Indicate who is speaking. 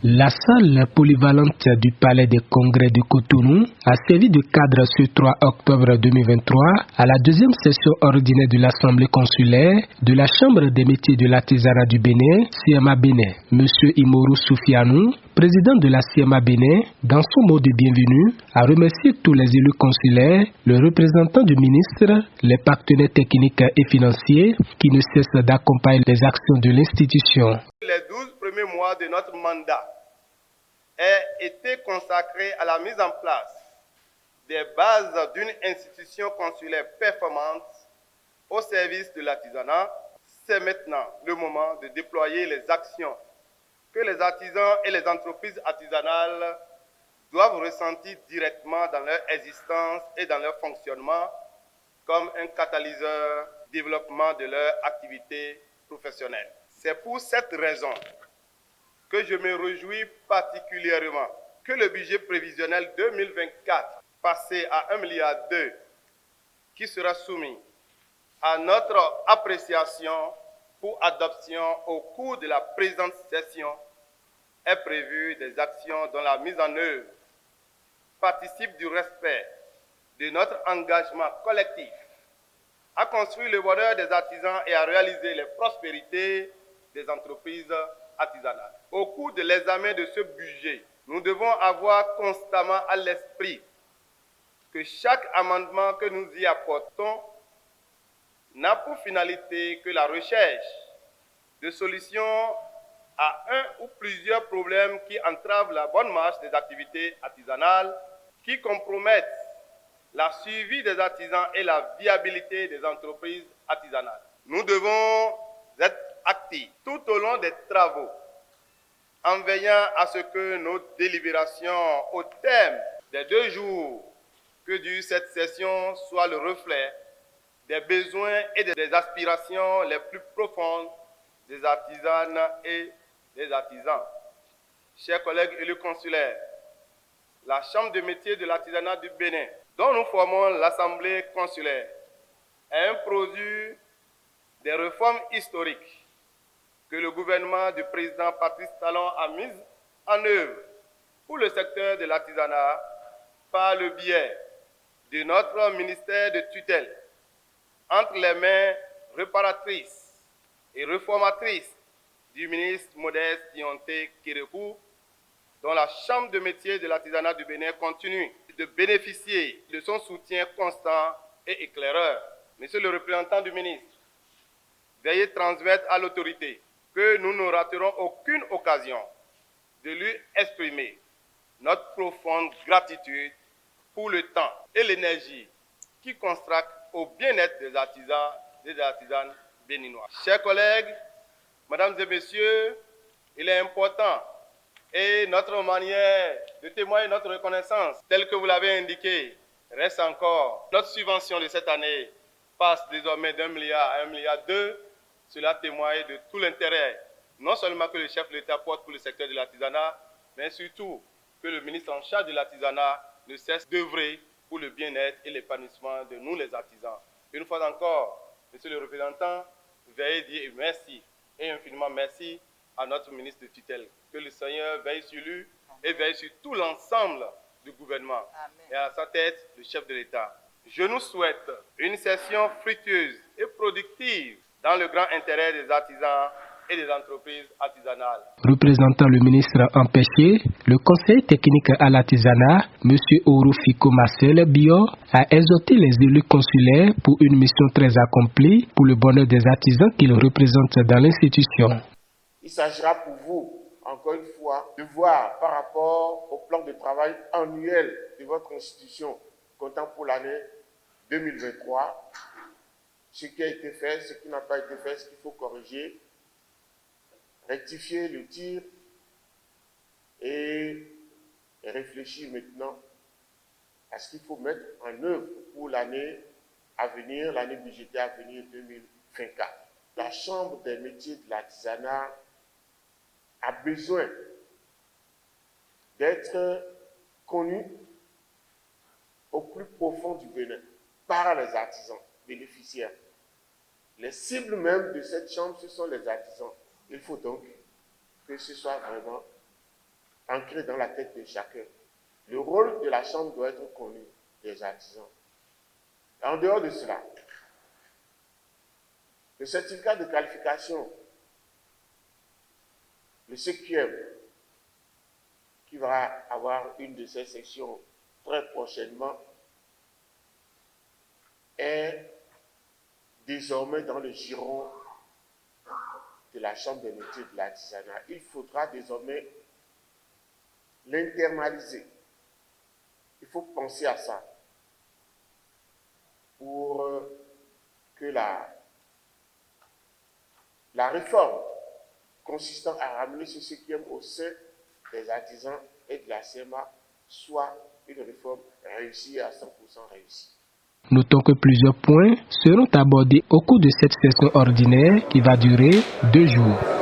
Speaker 1: La salle polyvalente du Palais des Congrès de Cotonou a servi de cadre ce 3 octobre 2023 à la deuxième session ordinaire de l'Assemblée consulaire de la Chambre des métiers de l'artisanat du Bénin, CMA Bénin. Monsieur Imoru Soufianou, président de la CMA Bénin, dans son mot de bienvenue, a remercié tous les élus consulaires, le représentant du ministre, les partenaires techniques et financiers qui ne cessent d'accompagner les actions de l'institution.
Speaker 2: Les 12 premiers mois de notre mandat aient été consacrés à la mise en place des bases d'une institution consulaire performante au service de l'artisanat. C'est maintenant le moment de déployer les actions que les artisans et les entreprises artisanales doivent ressentir directement dans leur existence et dans leur fonctionnement comme un catalyseur du développement de leur activité professionnelle. C'est pour cette raison que je me réjouis particulièrement que le budget prévisionnel 2024, passé à 1,2 milliard, qui sera soumis à notre appréciation pour adoption au cours de la présente session, est prévu des actions dont la mise en œuvre participe du respect de notre engagement collectif à construire le bonheur des artisans et à réaliser les prospérités des entreprises artisanales. Au cours de l'examen de ce budget, nous devons avoir constamment à l'esprit que chaque amendement que nous y apportons n'a pour finalité que la recherche de solutions à un ou plusieurs problèmes qui entravent la bonne marche des activités artisanales, qui compromettent la survie des artisans et la viabilité des entreprises artisanales. Nous devons être actifs tout au long des travaux, en veillant à ce que nos délibérations au terme des 2 jours que dure cette session soient le reflet des besoins et des aspirations les plus profondes des artisanes et des artisans. Chers collègues élus consulaires, la Chambre de métiers de l'artisanat du Bénin, dont nous formons l'Assemblée consulaire, est un produit des réformes historiques que le gouvernement du président Patrice Talon a mis en œuvre pour le secteur de l'artisanat par le biais de notre ministère de tutelle, entre les mains réparatrices et réformatrices du ministre Modeste Dionté Kérékou, dont la Chambre de métiers de l'artisanat du Bénin continue de bénéficier de son soutien constant et éclaireur. Monsieur le représentant du ministre, veuillez transmettre à l'autorité que nous ne raterons aucune occasion de lui exprimer notre profonde gratitude pour le temps et l'énergie qui consacre au bien-être des artisans et des artisanes béninois. Chers collègues, mesdames et messieurs, il est important et notre manière de témoigner notre reconnaissance, telle que vous l'avez indiqué, reste encore. Notre subvention de cette année passe désormais d'1 milliard à 1,2 milliard. Cela témoigne de tout l'intérêt, non seulement que le chef de l'État porte pour le secteur de l'artisanat, mais surtout que le ministre en charge de l'artisanat ne cesse d'œuvrer pour le bien-être et l'épanouissement de nous les artisans. Une fois encore, monsieur le représentant, veuillez dire merci et infiniment merci à notre ministre de tutelle. Que le Seigneur veille sur lui et veille sur tout l'ensemble du gouvernement. Amen. Et à sa tête, le chef de l'État. Je nous souhaite une session fructueuse et productive dans le grand intérêt des artisans et des entreprises artisanales.
Speaker 1: Représentant le ministre empêché, le conseiller technique à l'artisanat, M. Orofiko Marcel Bio, a exhorté les élus consulaires pour une mission très accomplie pour le bonheur des artisans qu'ils représentent dans l'institution.
Speaker 3: Il s'agira pour vous, encore une fois, de voir par rapport au plan de travail annuel de votre institution, comptant pour l'année 2023, ce qui a été fait, ce qui n'a pas été fait, ce qu'il faut corriger, rectifier le tir et réfléchir maintenant à ce qu'il faut mettre en œuvre pour l'année à venir, l'année budgétaire à venir 2024. La Chambre des métiers de l'artisanat a besoin d'être connue au plus profond du Bénin par les artisans bénéficiaires. Les cibles même de cette chambre, ce sont les artisans. Il faut donc que ce soit vraiment ancré dans la tête de chacun. Le rôle de la Chambre doit être connu des artisans. En dehors de cela, le certificat de qualification, le CQM, qui va avoir une de ces sections très prochainement, est désormais dans le giron de la Chambre des métiers de l'artisanat. Il faudra désormais l'internaliser. Il faut penser à ça pour que la réforme consistant à ramener ce CQM au sein des artisans et de la CMA soit une réforme réussie à 100% réussie.
Speaker 1: Notons que plusieurs points seront abordés au cours de cette session ordinaire qui va durer 2 jours.